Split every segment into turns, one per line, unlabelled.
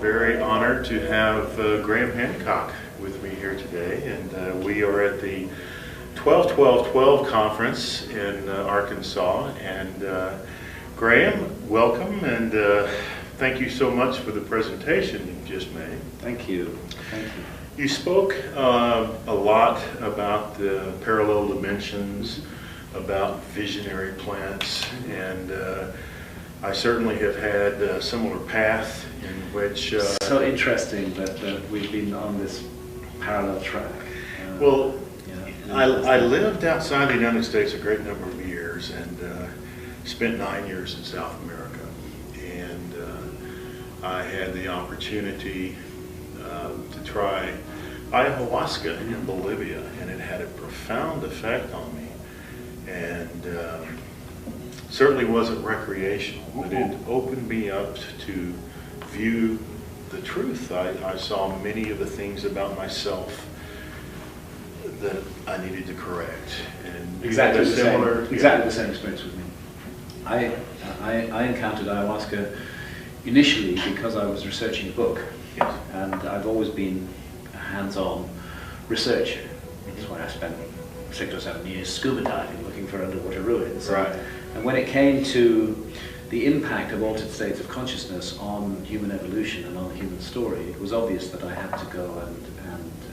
very honored to have Graham Hancock with me here today, and we are at the 12-12-12 conference in Arkansas. And Graham, welcome, and thank you so much for the presentation you just made.
Thank you. Thank you.
You spoke a lot about the parallel dimensions, about visionary plants, and I certainly have had a similar path in which...
so interesting that we've been on this parallel track.
Well, I lived outside the United States a great number of years, and spent 9 years in South America. And I had the opportunity to try ayahuasca in Bolivia, and it had a profound effect on me. And certainly wasn't recreational, but it opened me up to view the truth. I saw many of the things about myself that I needed to correct. And
exactly the same experience with me. I encountered ayahuasca initially because I was researching a book.
Yes.
And I've always been a hands-on researcher. That's why I spent 6 or 7 years scuba diving, looking for underwater ruins.
Right.
And when it came to the impact of altered states of consciousness on human evolution and on the human story, it was obvious that I had to go and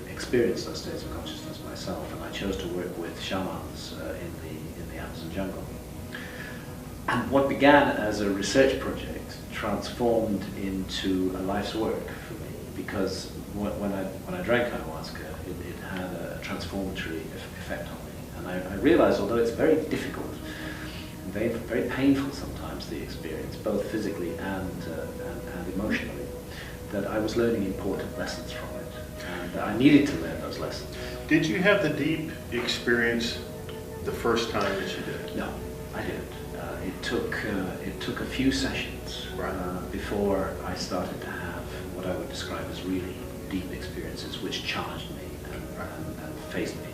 experience those states of consciousness myself. And I chose to work with shamans in the Amazon jungle. And what began as a research project transformed into a life's work for me, because when I drank ayahuasca, it had a transformatory effect on me. And I realized, although it's very difficult and very painful sometimes, the experience, both physically and emotionally, that I was learning important lessons from it. And I needed to learn those lessons.
Did you have the deep experience the first time that you did?
No, I didn't. It took a few sessions before I started to have what I would describe as really deep experiences, which challenged me and faced me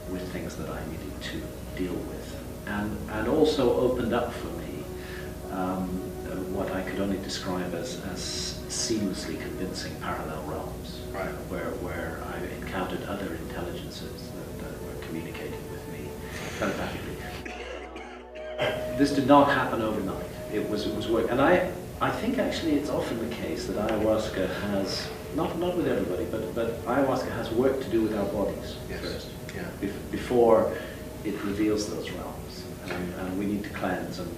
with things that I needed to deal with, and also opened up for me what I could only describe as seamlessly convincing parallel realms, where I encountered other intelligences that were communicating with me telepathically. This did not happen overnight. It was work, and I think actually it's often the case that ayahuasca has, not with everybody, but ayahuasca has work to do with our bodies first, before it reveals those realms, and we need to cleanse and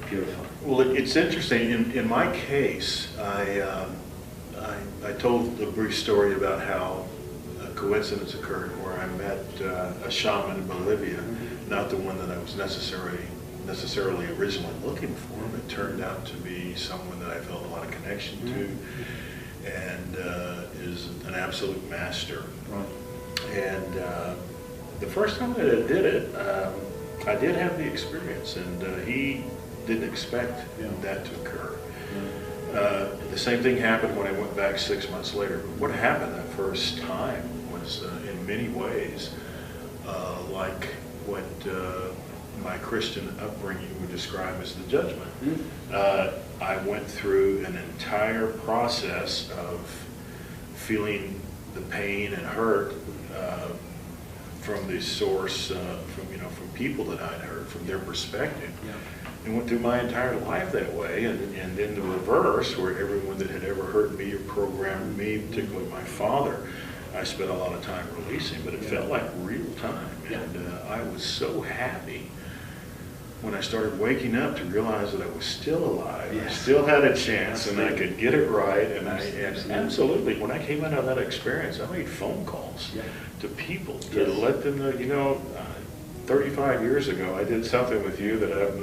purify.
Well, it's interesting. In my case, I told a brief story about how a coincidence occurred where I met a shaman in Bolivia, not the one that I was necessarily originally looking for, but turned out to be someone that I felt a lot of connection to, and is an absolute master.
Right.
And the first time that I did it, I did have the experience, and he didn't expect that to occur. The same thing happened when I went back 6 months later. What happened that first time was in many ways like what my Christian upbringing would describe as the judgment. I went through an entire process of feeling the pain and hurt from the source, from people that I'd heard, from their perspective. And went through my entire life that way, and then the reverse, where everyone that had ever hurt me or programmed me, particularly my father, I spent a lot of time releasing, but it felt like real time. And I was so happy when I started waking up to realize that I was still alive. I still had a chance, and I could get it right. And absolutely, when I came out of that experience, I made phone calls to people to let them know, 35 years ago, I did something with you that I'm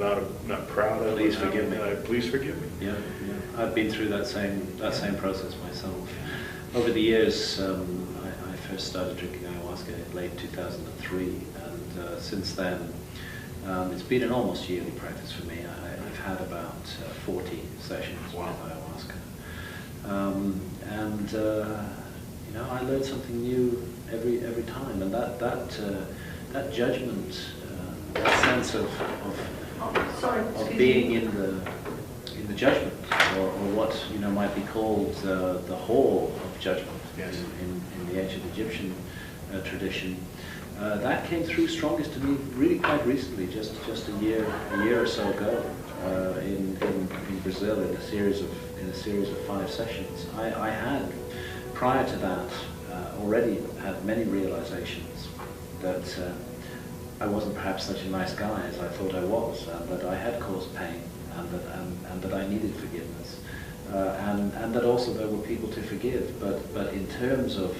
not proud of.
Please forgive me.
Please forgive me.
Yeah. I've been through that same process myself. Over the years, I first started drinking ayahuasca in late 2003, and since then, it's been an almost yearly practice for me. I've had about 40 sessions with ayahuasca, and I learn something new every time, and that judgment, that sense of being in the judgment, or what might be called the hall of judgment.
Yes.
In the ancient Egyptian tradition. That came through strongest to me really quite recently, just a year or so ago, in Brazil, in a series of 5 sessions. I had, prior to that, already had many realizations that I wasn't perhaps such a nice guy as I thought I was, that I had caused pain, and that I needed forgiveness, and that also there were people to forgive. But in terms of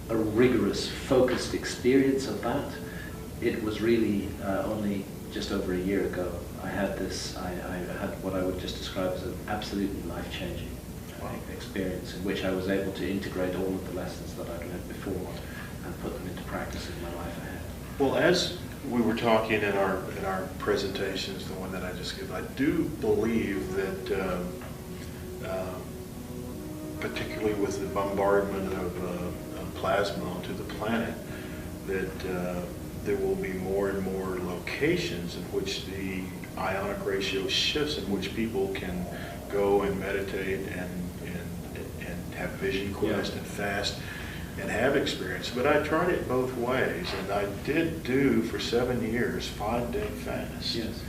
a rigorous, focused experience of that, it was really only just over a year ago. I had what I would just describe as an absolutely life-changing experience, in which I was able to integrate all of the lessons that I'd learned before and put them into practice in my life ahead.
Well, as we were talking in our presentations, the one that I just gave, I do believe that, particularly with the bombardment of plasma onto the planet, that there will be more and more locations in which the ionic ratio shifts, in which people can go and meditate and have vision quest and fast and have experience. But I tried it both ways, and I did do for 7 years 5-day fast.
Yes.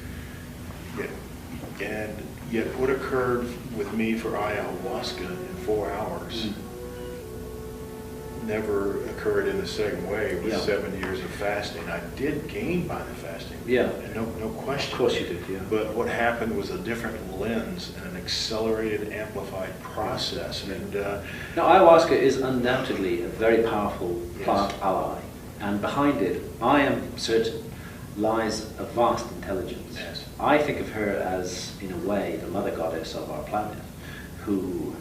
Yet what occurred with me for ayahuasca in 4 hours never occurred in the same way with 7 years of fasting. I did gain by the fasting.
Yeah.
And no question.
Of course you did, yeah.
But what happened was a different lens and an accelerated, amplified process. And
now, ayahuasca is undoubtedly a very powerful plant ally, and behind it, I am certain, lies a vast intelligence.
Yes.
I think of her as, in a way, the mother goddess of our planet, who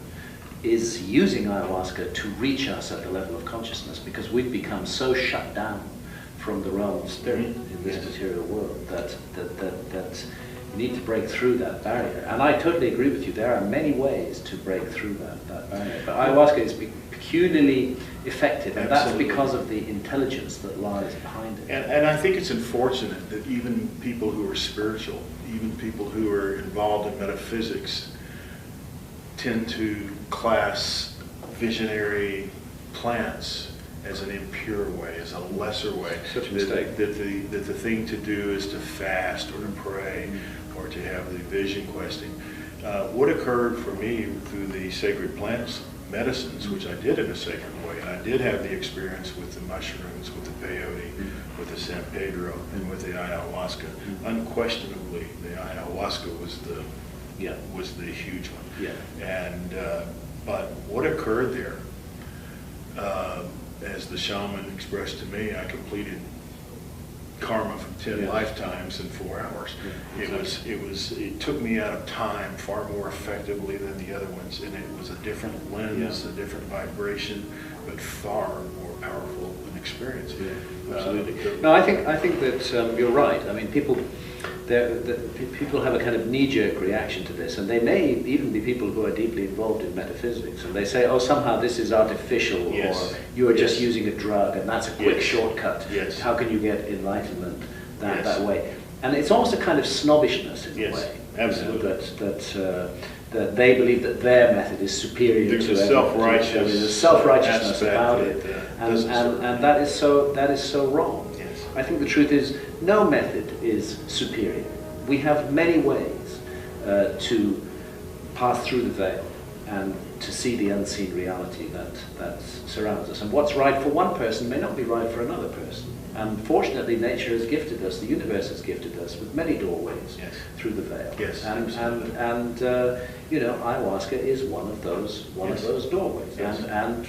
is using ayahuasca to reach us at the level of consciousness, because we've become so shut down from the realm of spirit in this material world that you need to break through that barrier. And I totally agree with you. There are many ways to break through that barrier. But ayahuasca is peculiarly effective, and that's because of the intelligence that lies behind it.
And I think it's unfortunate that even people who are spiritual, even people who are involved in metaphysics, tend to class visionary plants as an impure way, as a lesser way.
Such a mistake.
That the thing to do is to fast or to pray or to have the vision questing. What occurred for me through the sacred plants medicines, which I did in a sacred way, and I did have the experience with the mushrooms, with the peyote, with the San Pedro, and with the ayahuasca. Unquestionably, the ayahuasca was the huge one.
Yeah.
And but what occurred there, as the shaman expressed to me, I completed karma from 10 lifetimes in 4 hours. It took me out of time far more effectively than the other ones, and it was a different lens, a different vibration, but far more powerful an experience.
Yeah, absolutely. No, I think that you're right. I mean, people have a kind of knee-jerk reaction to this, and they may even be people who are deeply involved in metaphysics, and they say, oh, somehow this is artificial, or you are just using a drug, and that's a quick shortcut.
Yes.
How can you get enlightenment that way? And it's almost a kind of snobbishness in a way.
Absolutely.
That they believe that their method is superior to
There's a
self-righteousness about it, and that is so wrong.
Yes.
I think the truth is, no method is superior. We have many ways to pass through the veil and to see the unseen reality that surrounds us. And what's right for one person may not be right for another person. And fortunately, nature has gifted us, the universe has gifted us with many doorways through the veil.
Yes,
and ayahuasca is one of those doorways.
Yes.
And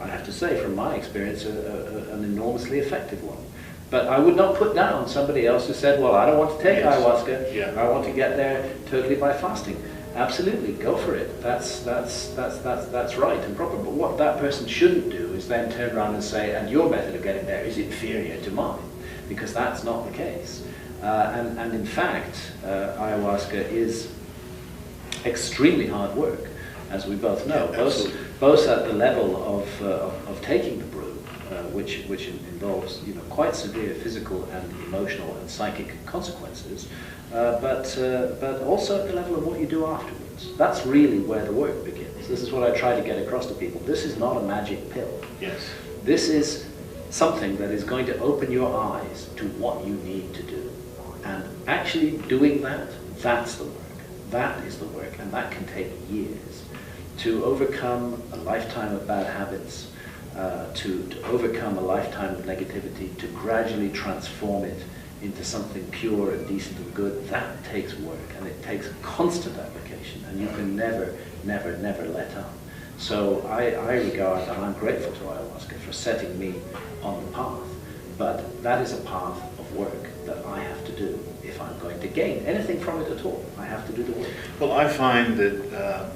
I have to say, from my experience, an enormously effective one. But I would not put down somebody else who said, well, I don't want to take ayahuasca.
Yeah.
I want to get there totally by fasting. Absolutely, go for it. That's right and proper. But what that person shouldn't do is then turn around and say, and your method of getting there is inferior to mine, because that's not the case. And in fact, ayahuasca is extremely hard work, as we both know, both at the level of taking the brew, which involves quite severe physical and emotional and psychic consequences, but also at the level of what you do afterwards. That's really where the work begins. This is what I try to get across to people. This is not a magic pill.
Yes.
This is something that is going to open your eyes to what you need to do. And actually doing that, that's the work. That is the work, and that can take years. To overcome a lifetime of bad habits, to overcome a lifetime of negativity, to gradually transform it into something pure and decent and good, that takes work, and it takes constant application, and you can never, never, never let up. So I regard, and I'm grateful to ayahuasca for setting me on the path, but that is a path of work that I have to do. If I'm going to gain anything from it at all, I have to do the work.
Well, I find that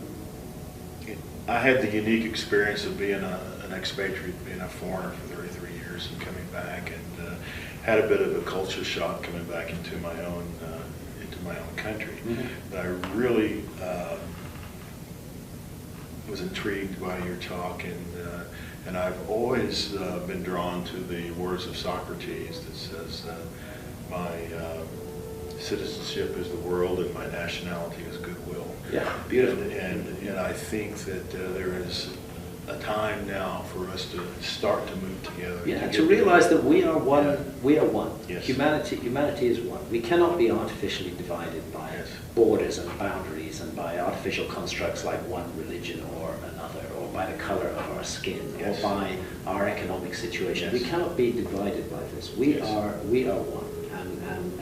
I had the unique experience of being an expatriate, being a foreigner for 33 years and coming back, and had a bit of a culture shock coming back into my own country.
Mm-hmm.
But I really was intrigued by your talk, and I've always been drawn to the words of Socrates that says, my citizenship is the world and my nationality is goodwill.
Yeah, beautiful.
And I think that there is a time now for us to start to move together.
Yeah, to realize that we are one.
Yeah.
We are one.
Yes.
Humanity is one. We cannot be artificially divided by
Yes.
borders and boundaries and by artificial constructs like one religion or another, or by the color of our skin,
Yes.
or by our economic situation.
Yes.
We cannot be divided by this. We
Yes.
are one.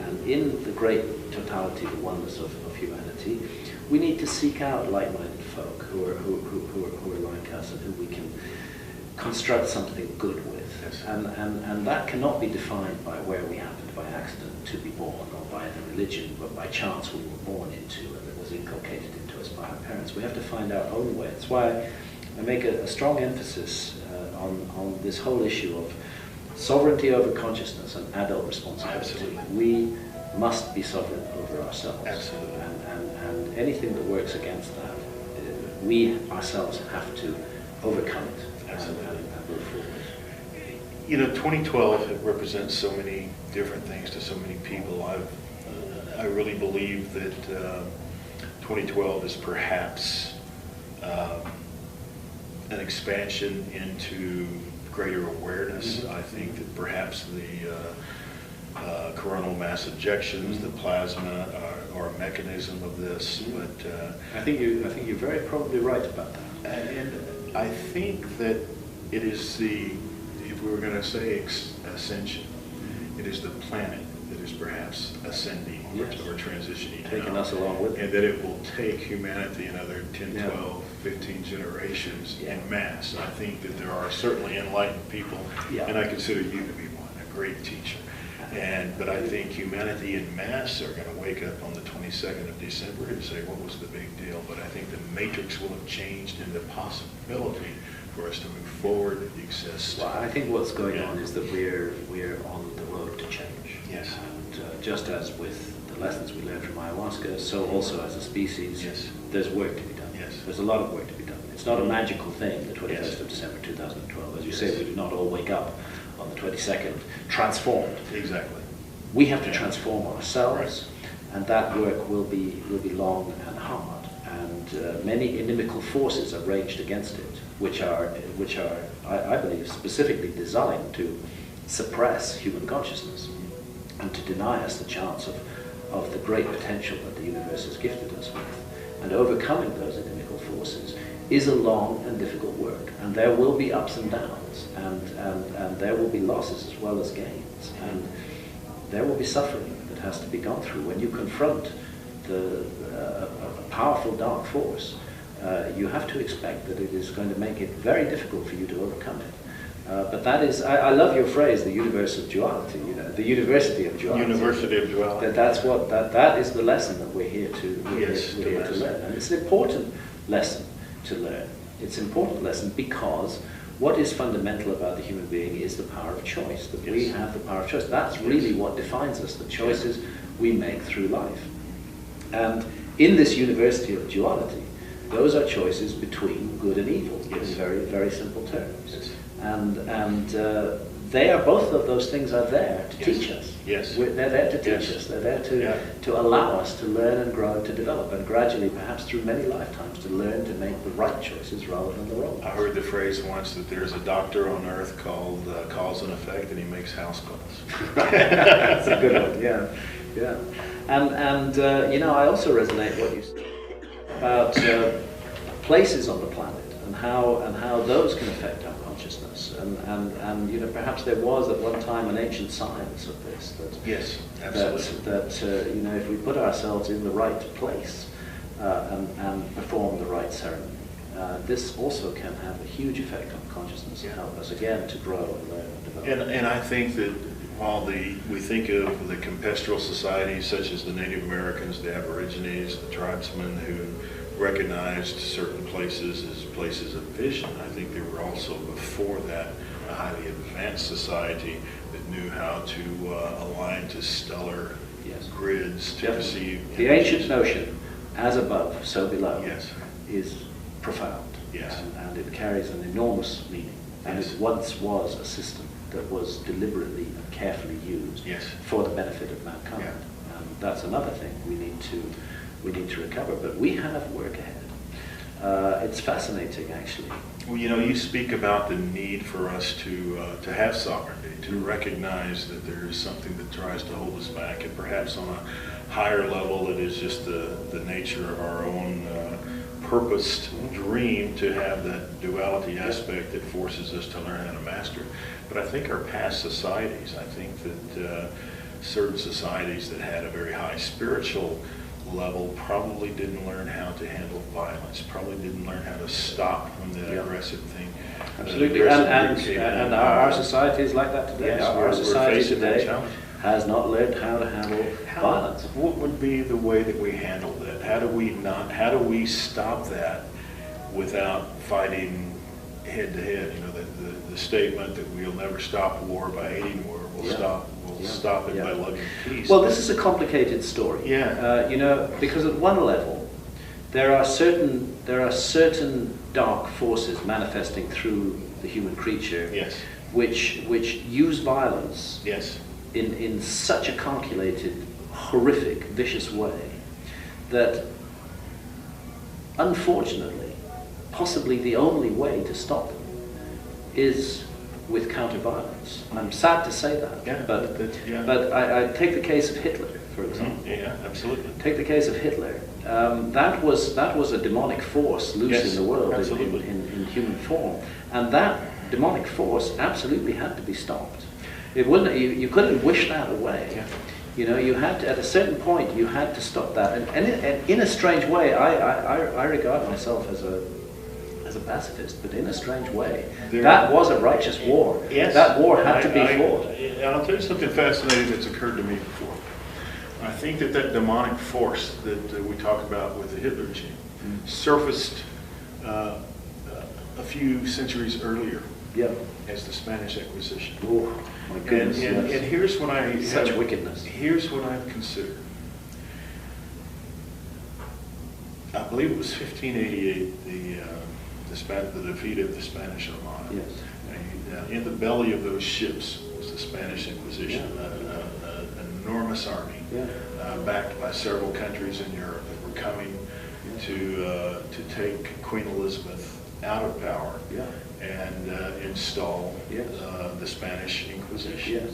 And in the great totality, the oneness of humanity, we need to seek out like-minded folk who are like us and who we can construct something good with.
Yes.
And that cannot be defined by where we happened by accident to be born, or by the religion, but by chance we were born into and that was inculcated into us by our parents. We have to find our own way. That's why I make a strong emphasis on this whole issue of sovereignty over consciousness and adult responsibility.
Absolutely.
We must be sovereign over ourselves.
Absolutely.
And anything that works against that, we ourselves have to overcome it and move forward.
2012 represents so many different things to so many people. I really believe that 2012 is perhaps an expansion into greater awareness.
Mm-hmm.
I think that perhaps the coronal mass ejections, the plasma, are a mechanism of this.
Mm-hmm.
But
I think you're very probably right about that.
and I think that it is if we were going to say ascension, it is the planet that is perhaps ascending
Yes.
or transitioning,
Taking
now,
us along with it.
and that it will take humanity another 10,
Yeah.
12, 15 generations
Yeah.
en masse. I think that there are certainly enlightened people,
Yeah.
and I consider you to be one, a great teacher. But I think humanity en masse are going to wake up on the 22nd of December and say, what was the big deal? But I think the matrix will have changed, and the possibility for us to move forward exists.
Well, I think what's going on is that we're on the road to change.
Yes.
And just as with the lessons we learned from ayahuasca, so also as a species,
Yes.
there's work to be done.
Yes.
There's a lot of work to be done. It's not a magical thing, the 21st
Yes.
of December 2012. As you
Yes.
say, we do not all wake up on the 22nd transformed.
Exactly.
We have to
Yeah.
transform ourselves, and that work will be long and hard. And many inimical forces are raged against it, which are I believe specifically designed to suppress human consciousness and to deny us the chance of the great potential that the universe has gifted us with. And overcoming those inimical forces is a long and difficult work, and there will be ups and downs, and there will be losses as well as gains, and there will be suffering that has to be gone through. When you confront a powerful dark force, you have to expect that it is going to make it very difficult for you to overcome it. But that is, I love your phrase, the universe of duality, the university of duality.
University of Duality.
That is the lesson that we're here to learn. And it's an important lesson to learn. It's an important lesson because what is fundamental about the human being is the power of choice, that we
Yes.
have the power of choice. That's really what defines us, the choices we make through life. And in this university of duality, those are choices between good and evil, in
Yes.
very, very simple terms.
Yes.
and they are, both of those things are there to teach us.
Yes.
They're there to teach us. They're there to allow us to learn and grow and to develop, and gradually, perhaps through many lifetimes, to learn to make the right choices rather than the wrong ones.
I heard the phrase once that there's a doctor on earth called cause and effect, and he makes house calls.
That's a good one, yeah. Yeah. And you know, I also resonate what you said about places on the planet and how those can affect our consciousness. And you know, perhaps there was at one time an ancient science of this.
Yes, absolutely.
That you know, if we put ourselves in the right place and perform the right ceremony, this also can have a huge effect on consciousness and help us again to grow and learn and develop.
And I think that while we think of the campestral societies such as the Native Americans, the Aborigines, the tribesmen who recognized certain places as places of vision, I think there were also before that a highly advanced society that knew how to align to stellar grids to perceive.
The ancient notion, as above, so below, is profound.
Yes.
And it carries an enormous meaning. And it once was a system that was deliberately and carefully used for the benefit of mankind.
Yeah.
And that's another thing we need to recover. But we have work ahead. It's fascinating, actually.
Well, you know, you speak about the need for us to have sovereignty, to recognize that there is something that tries to hold us back, and perhaps on a higher level, it is just the nature of our own purposed dream to have that duality aspect that forces us to learn how to master it. But I think our past societies, I think that certain societies that had a very high spiritual level probably didn't learn how to handle violence, probably didn't learn how to stop from the aggressive thing.
Absolutely, and our society is like that today.
Yes,
our society today
challenge.
Has not learned how to handle violence.
What would be the way that we handle that? How do we stop that without fighting head to head? You know, the statement that we'll never stop war by hating war. We'll stop it by loving peace.
Well, this is a complicated story.
Yeah.
You know, because at one level, there are certain dark forces manifesting through the human creature.
Yes.
Which use violence.
Yes.
In such a calculated, horrific, vicious way that, unfortunately, possibly the only way to stop them is with counter-violence. I'm sad to say that, but I take the case of Hitler, for example.
Yeah, absolutely.
Take the case of Hitler. That was a demonic force loose in the world in human form, and that demonic force absolutely had to be stopped. It wouldn't. You couldn't wish that away.
Yeah.
You know, you had to, at a certain point, you had to stop that. And in a strange way, I regard myself as a pacifist, but in a strange way, that was a righteous war.
Yes.
That war had to be fought.
I'll tell you something fascinating that's occurred to me before. I think that demonic force that we talk about with the Hitler regime surfaced a few centuries earlier.
Yeah.
As the Spanish Inquisition.
Oh, my goodness,
and here's what
such wickedness.
Here's what I've considered. I believe it was 1588, the defeat of the Spanish Armada.
Yes.
And in the belly of those ships was the Spanish Inquisition, an enormous army, backed by several countries in Europe that were coming to take Queen Elizabeth out of power. And install the Spanish Inquisition.
Yes.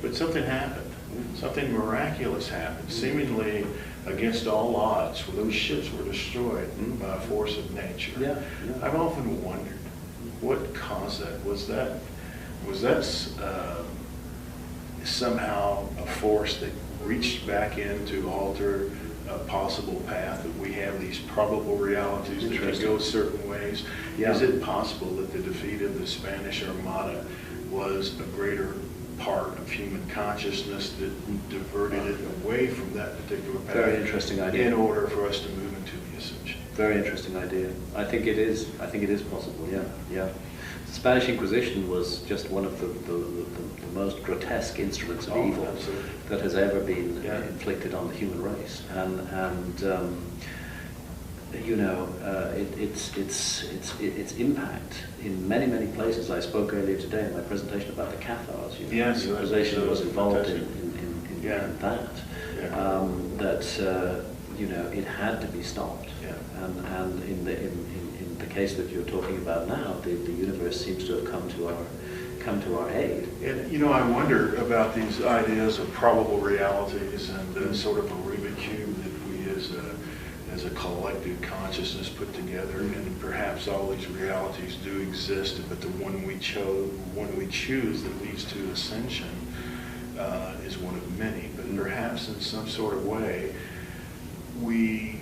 But something happened. Something miraculous happened, seemingly against all odds, where those ships were destroyed by a force of nature. I've often wondered what caused that. Was that somehow a force that reached back in to alter a possible path, that we have these probable realities that can go certain ways? Is it possible that the defeat of the Spanish Armada was a greater part of human consciousness that diverted it away from that particular path?
Very interesting idea.
In order for us to move into the Ascension.
Very interesting idea. I think it is possible. Yeah. The Spanish Inquisition was just one of the most grotesque instruments of evil that has ever been inflicted on the human race. And you know, its impact in many places. I spoke earlier today in my presentation about the cathars. You know,
yes,
the organization was involved in that.
Yeah.
That you know, it had to be stopped.
Yeah.
And in the case that you're talking about now, the universe seems to have come to our aid.
And you know, I wonder about these ideas of probable realities and sort of a Rubik's cube that we as a collective consciousness put together, and perhaps all these realities do exist, but the one we choose that leads to ascension is one of many. But perhaps in some sort of way, we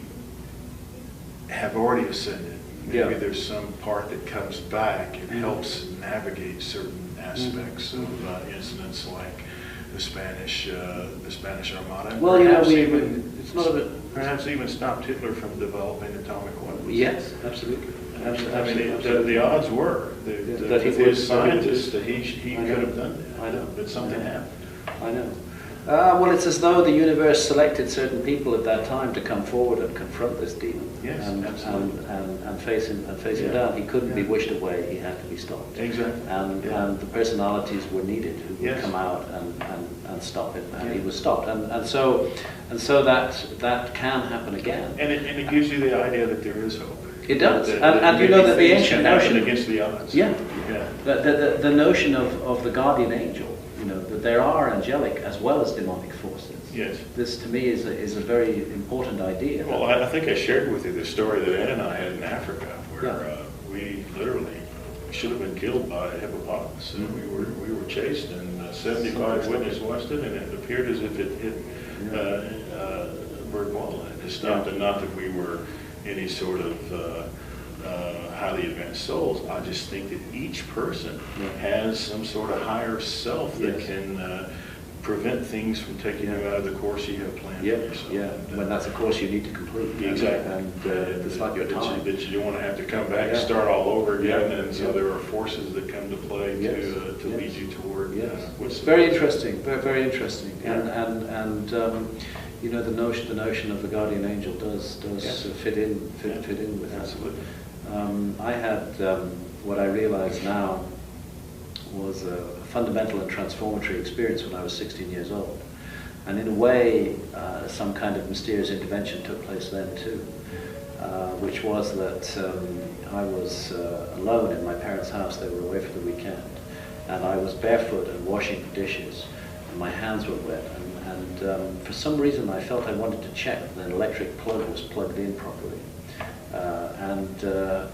have already ascended. Maybe there's some part that comes back and helps navigate certain aspects of incidents like the Spanish Armada. And
well, you know,
it's not perhaps even stopped Hitler from developing atomic weapons.
Yes, absolutely.
I mean, the odds were that he was scientist that he could have done that.
I know,
but something happened.
I know. Well, it's as though the universe selected certain people at that time to come forward and confront this demon.
Yes,
absolutely. And face him down. He couldn't be wished away. He had to be stopped.
Exactly.
And the personalities were needed who would come out and stop him. And he was stopped. And so that can happen again.
And it gives you the idea that there is hope.
It does. And you know that the ancient notion
against the odds.
Yeah. The notion of the guardian angel. You know, that there are angelic as well as demonic forces.
Yes.
This, to me, is a very important idea.
Well, I think I shared with you the story that Ed and I had in Africa, where we literally should have been killed by a hippopotamus. And we were chased, and 75 witnesses watched it, and it appeared as if it hit a bird wall and it stopped. And not that we were any sort of highly advanced souls. I just think that each person has some sort of higher self that can prevent things from taking you out of the course you have planned for yourself.
When that's a course you need to complete.
Exactly.
And it's not your time.
That you don't want to have to come back and start all over again, and so there are forces that come to play to lead you toward
It's very interesting, very interesting. And you know, the notion of the guardian angel does fit in with that.
Absolutely.
I had what I realize now was a fundamental and transformatory experience when I was 16 years old. And in a way, some kind of mysterious intervention took place then too, which was that I was alone in my parents' house. They were away for the weekend. And I was barefoot and washing the dishes, and my hands were wet. And for some reason, I felt I wanted to check that an electric plug was plugged in properly.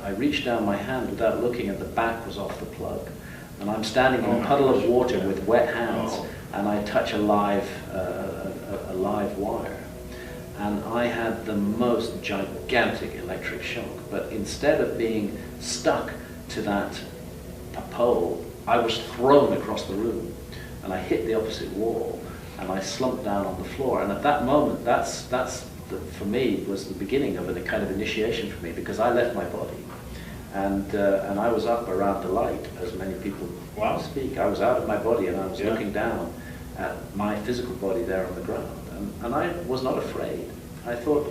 I reached down my hand without looking, and the back was off the plug. And I'm standing on a puddle of water with wet hands, and I touch a live wire. And I had the most gigantic electric shock. But instead of being stuck to that pole, I was thrown across the room, and I hit the opposite wall, and I slumped down on the floor. And at that moment, that's for me was the beginning of a kind of initiation for me, because I left my body. And I was up around the light, as many people speak. I was out of my body, and I was looking down at my physical body there on the ground. And I was not afraid. I thought,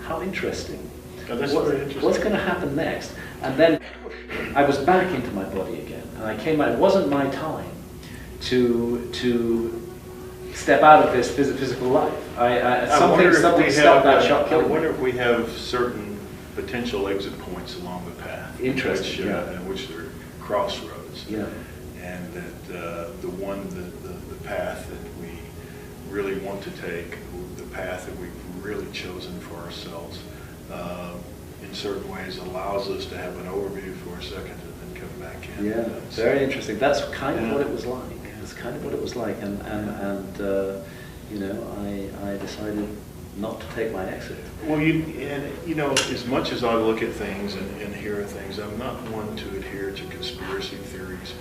how interesting.
That's very interesting.
What's going to happen next? And then I was back into my body again, and I came out. It wasn't my time to step out of this physical life. Something stopped that shock.
I wonder if we have certain potential exit points along the path.
Interesting.
In which there are crossroads.
Yeah.
And that the path that we really want to take, the path that we've really chosen for ourselves, in certain ways allows us to have an overview for a second and then come back in.
Yeah, very interesting. That's kind of what it was like. It's kind of what it was like, and you know, I decided not to take my exit.
Well, you know, as much as I look at things and hear things, I'm not one to adhere to conspiracy theories,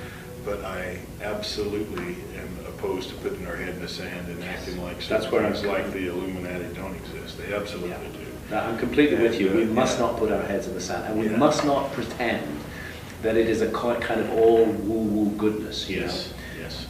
but I absolutely am opposed to putting our head in the sand and acting like things like the Illuminati don't exist. They absolutely do.
I'm completely with you. We must not put our heads in the sand, and we must not pretend that it is a kind of all woo-woo goodness. You know?
Yes.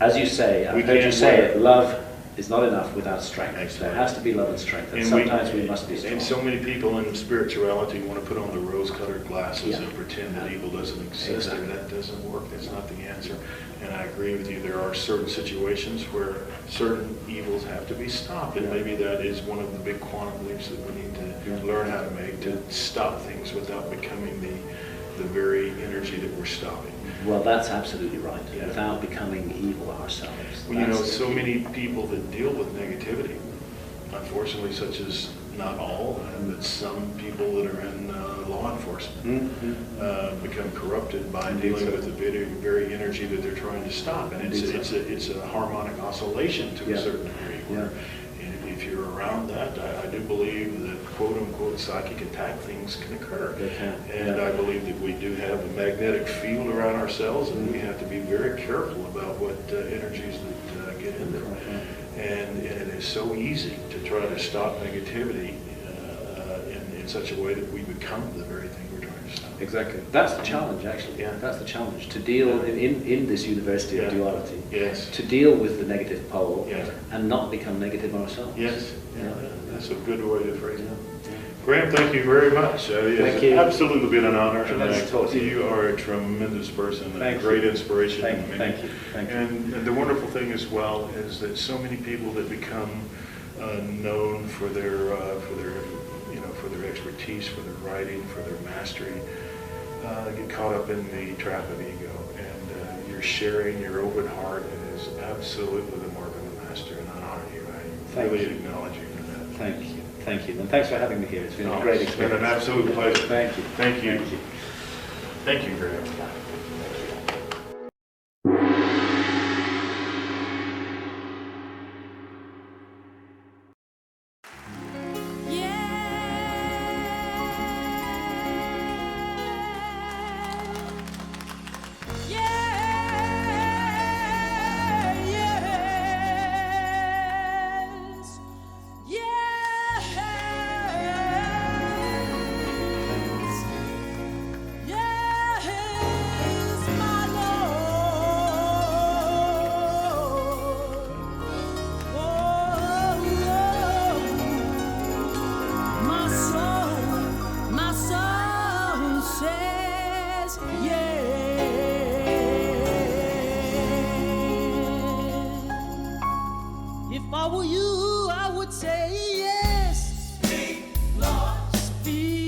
As you say, I've heard you say it, love is not enough without strength.
Exactly.
There has to be love and strength, and,
And
sometimes we must be strong.
And so many people in spirituality want to put on the rose-colored glasses
Yeah.
and pretend that evil doesn't exist,
Exactly.
and that doesn't work. That's not the answer. And I agree with you. There are certain situations where certain evils have to be stopped, and
Yeah.
maybe that is one of the big quantum leaps that we need to
Yeah.
learn how to make, to stop things without becoming the very energy that we're stopping.
Well, that's absolutely right.
Yeah.
Without becoming evil ourselves.
Well, you know,
That's the
so
key.
many people that deal with negativity, unfortunately, such as not all, but some people that are in law enforcement,
Mhm.
become corrupted by
Indeed
dealing
so.
with the very energy that they're trying to stop. And
Indeed so.
it's a harmonic oscillation to
Yeah.
a certain degree. Where if you're around that, I do believe that quote-unquote psychic attack things can occur.
They can.
And
Yeah.
I believe that we do have a magnetic field around ourselves, and we have to be very careful about what energies that get in there. And it is so easy to try to stop negativity in such a way that we become the very thing we're trying to stop.
Exactly. That's the challenge, actually.
Yeah.
That's the challenge, to deal in this university of
Yeah.
duality,
Yes.
to deal with the negative pole
Yeah.
and not become negative ourselves.
Yes. Yeah.
Yeah.
That's a good way to phrase it. Graham, thank you very much. It's
Thank you.
absolutely been an honor.
Tremendous
And,
talk to you.
You are a tremendous person and
Thank
a great
you.
inspiration.
Thank
to me.
you. Thank you.
And the wonderful thing as well is that so many people that become known for their for their expertise, for their writing, for their mastery, get caught up in the trap of ego. And you're sharing your open heart, and is absolutely the mark of a master. And I honor you. I
Thank
really
you.
acknowledge you for that.
Thank you. Thank you. And thanks for having me here. It's been
No,
a great
it's been
experience.
an absolute pleasure.
Thank you.
Thank you.
Thank you.
Thank you, Graham.
If I were you, I would say yes. Speak, Lord. Speak.